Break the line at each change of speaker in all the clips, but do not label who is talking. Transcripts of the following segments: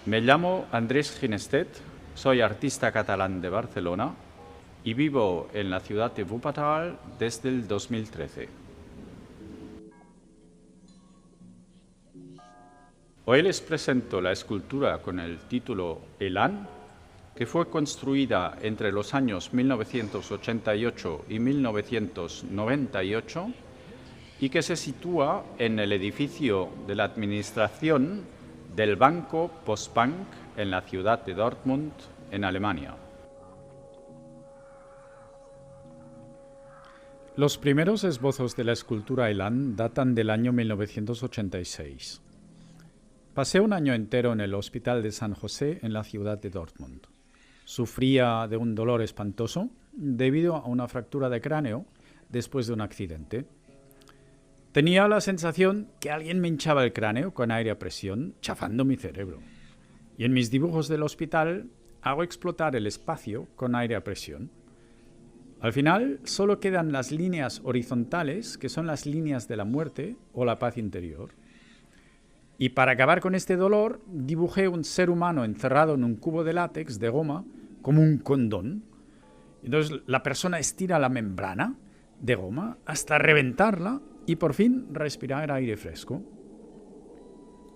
Me llamo Andrés Ginestet, soy artista catalán de Barcelona y vivo en la ciudad de Wuppertal desde el 2013. Hoy les presento la escultura con el título Elan, que fue construida entre los años 1988 y 1998 y que se sitúa en el edificio de la administración del Banco Postbank en la ciudad de Dortmund, en Alemania. Los primeros esbozos de la escultura Elan datan del año 1986. Pasé un año entero en el Hospital de San José en la ciudad de Dortmund. Sufría de un dolor espantoso debido a una fractura de cráneo después de un accidente. Tenía la sensación que alguien me hinchaba el cráneo con aire a presión, chafando mi cerebro. Y en mis dibujos del hospital hago explotar el espacio con aire a presión. Al final solo quedan las líneas horizontales, que son las líneas de la muerte o la paz interior. Y para acabar con este dolor, dibujé un ser humano encerrado en un cubo de látex de goma como un condón. Entonces la persona estira la membrana de goma hasta reventarla y por fin respirar aire fresco.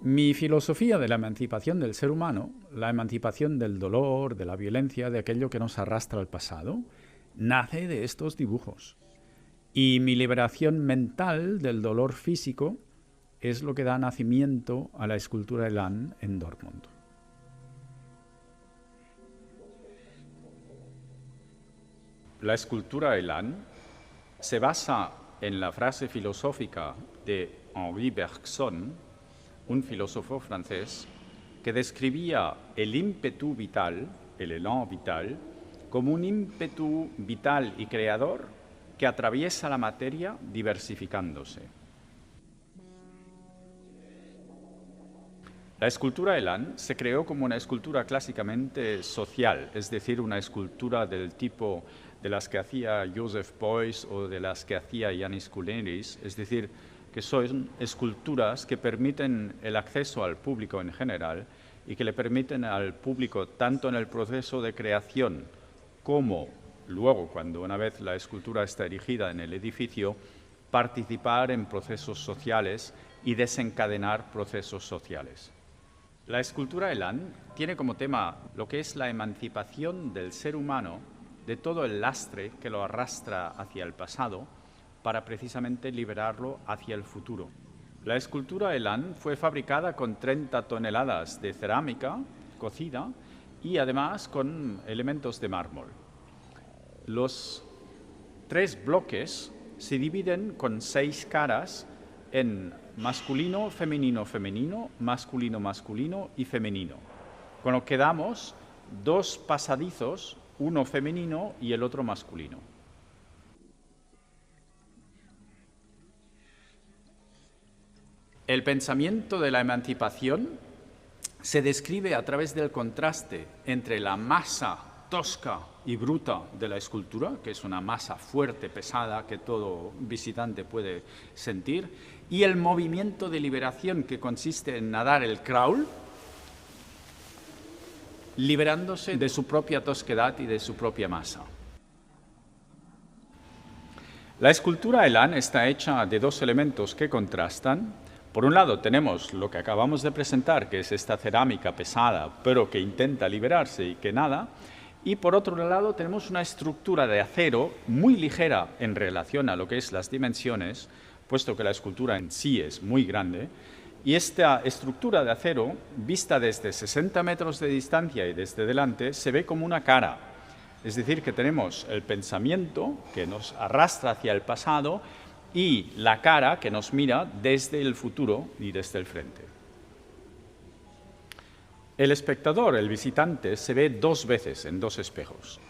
Mi filosofía de la emancipación del ser humano, la emancipación del dolor, de la violencia, de aquello que nos arrastra al pasado, nace de estos dibujos. Y mi liberación mental del dolor físico es lo que da nacimiento a la escultura Elan en Dortmund. La escultura Elan se basa en la frase filosófica de Henri Bergson, un filósofo francés, que describía el ímpetu vital, el élan vital, como un ímpetu vital y creador que atraviesa la materia diversificándose. La escultura Elan se creó como una escultura clásicamente social, es decir, una escultura del tipo de las que hacía Joseph Beuys o de las que hacía Yanis Kouleris, es decir, que son esculturas que permiten el acceso al público en general y que le permiten al público, tanto en el proceso de creación como luego, cuando una vez la escultura está erigida en el edificio, participar en procesos sociales y desencadenar procesos sociales. La escultura Elan tiene como tema lo que es la emancipación del ser humano de todo el lastre que lo arrastra hacia el pasado para precisamente liberarlo hacia el futuro. La escultura Elan fue fabricada con 30 toneladas de cerámica cocida y además con elementos de mármol. Los 3 bloques se dividen con 6 caras en masculino, femenino, femenino, masculino, masculino y femenino. Con lo que damos 2 pasadizos, uno femenino y el otro masculino. El pensamiento de la emancipación se describe a través del contraste entre la masa tosca y bruta de la escultura, que es una masa fuerte, pesada, que todo visitante puede sentir, y el movimiento de liberación que consiste en nadar el crawl, liberándose de su propia tosquedad y de su propia masa. La escultura Elan está hecha de 2 elementos que contrastan. Por un lado tenemos lo que acabamos de presentar, que es esta cerámica pesada, pero que intenta liberarse y que nada. Y por otro lado tenemos una estructura de acero muy ligera en relación a lo que es las dimensiones, puesto que la escultura en sí es muy grande. Y esta estructura de acero, vista desde 60 metros de distancia y desde delante, se ve como una cara. Es decir, que tenemos el pensamiento que nos arrastra hacia el pasado y la cara que nos mira desde el futuro y desde el frente. El espectador, el visitante, se ve 2 veces en 2 espejos.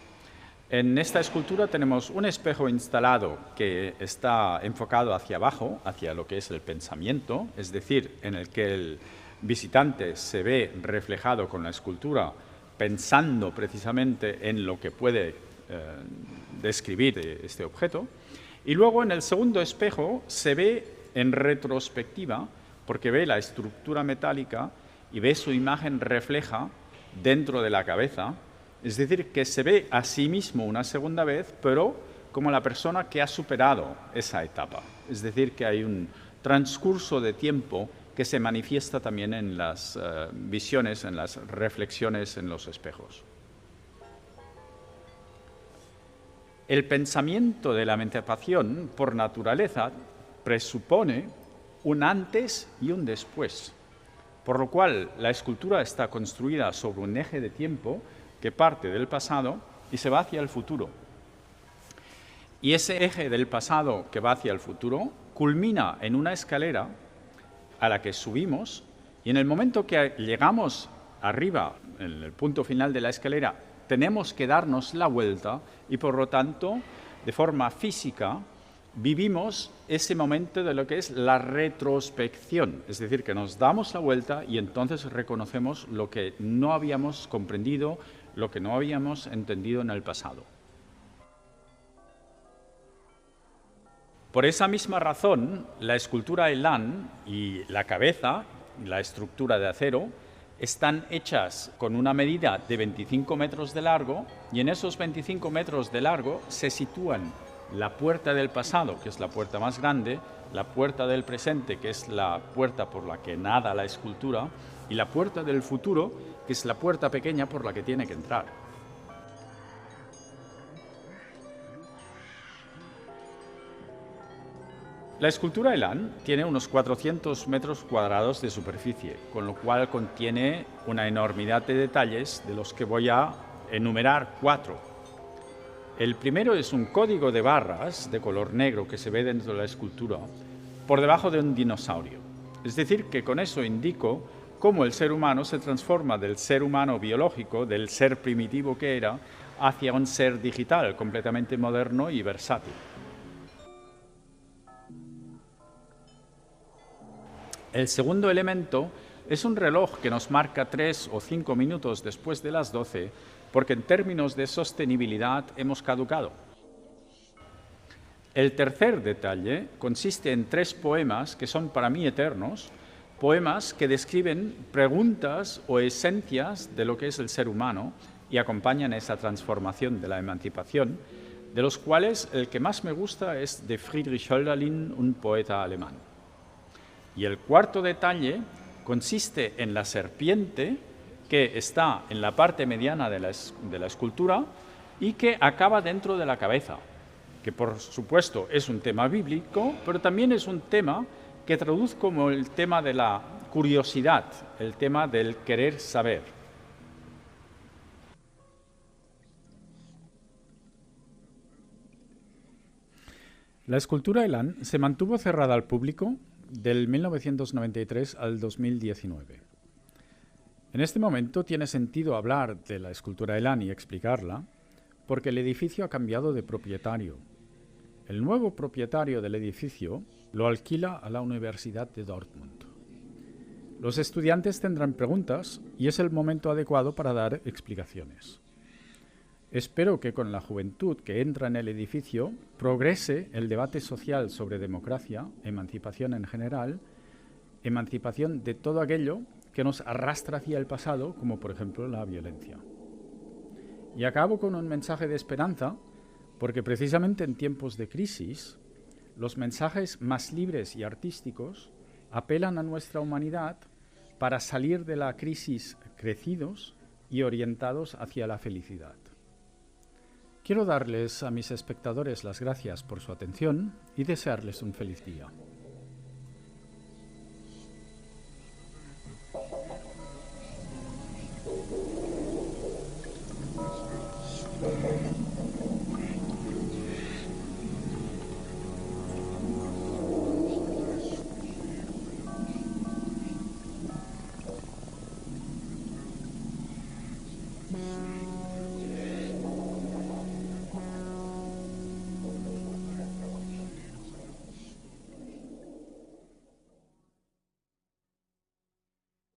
En esta escultura tenemos un espejo instalado que está enfocado hacia abajo, hacia lo que es el pensamiento, es decir, en el que el visitante se ve reflejado con la escultura pensando precisamente en lo que puede describir este objeto. Y luego en el segundo espejo se ve en retrospectiva, porque ve la estructura metálica y ve su imagen refleja dentro de la cabeza, es decir, que se ve a sí mismo una segunda vez, pero como la persona que ha superado esa etapa. Es decir, que hay un transcurso de tiempo que se manifiesta también en las visiones, en las reflexiones en los espejos. El pensamiento de la emancipación, por naturaleza, presupone un antes y un después, por lo cual la escultura está construida sobre un eje de tiempo que parte del pasado y se va hacia el futuro. Y ese eje del pasado que va hacia el futuro culmina en una escalera a la que subimos, y en el momento que llegamos arriba, en el punto final de la escalera, tenemos que darnos la vuelta y, por lo tanto, de forma física, vivimos ese momento de lo que es la retrospección, es decir, que nos damos la vuelta y entonces reconocemos lo que no habíamos comprendido, lo que no habíamos entendido en el pasado. Por esa misma razón, la escultura Elan y la cabeza, la estructura de acero, están hechas con una medida de 25 metros de largo, y en esos 25 metros de largo se sitúan la puerta del pasado, que es la puerta más grande, la puerta del presente, que es la puerta por la que nada la escultura, y la puerta del futuro, que es la puerta pequeña por la que tiene que entrar. La escultura Elan tiene unos 400 metros cuadrados de superficie, con lo cual contiene una enormidad de detalles, de los que voy a enumerar 4. El primero es un código de barras de color negro que se ve dentro de la escultura, por debajo de un dinosaurio. Es decir, que con eso indico cómo el ser humano se transforma del ser humano biológico, del ser primitivo que era, hacia un ser digital, completamente moderno y versátil. El segundo elemento es un reloj que nos marca 3 o 5 minutos después de las 12, porque en términos de sostenibilidad hemos caducado. El tercer detalle consiste en 3 poemas que son para mí eternos, poemas que describen preguntas o esencias de lo que es el ser humano y acompañan esa transformación de la emancipación, de los cuales el que más me gusta es de Friedrich Hölderlin, un poeta alemán. Y el cuarto detalle consiste en la serpiente que está en la parte mediana de la escultura y que acaba dentro de la cabeza, que por supuesto es un tema bíblico, pero también es un tema que traduzco como el tema de la curiosidad, el tema del querer saber. La escultura Elan se mantuvo cerrada al público del 1993 al 2019. En este momento tiene sentido hablar de la escultura Elan y explicarla, porque el edificio ha cambiado de propietario. El nuevo propietario del edificio lo alquila a la Universidad de Dortmund. Los estudiantes tendrán preguntas y es el momento adecuado para dar explicaciones. Espero que con la juventud que entra en el edificio progrese el debate social sobre democracia, emancipación en general, emancipación de todo aquello que nos arrastra hacia el pasado, como por ejemplo la violencia. Y acabo con un mensaje de esperanza, porque precisamente en tiempos de crisis, los mensajes más libres y artísticos apelan a nuestra humanidad para salir de la crisis crecidos y orientados hacia la felicidad. Quiero darles a mis espectadores las gracias por su atención y desearles un feliz día.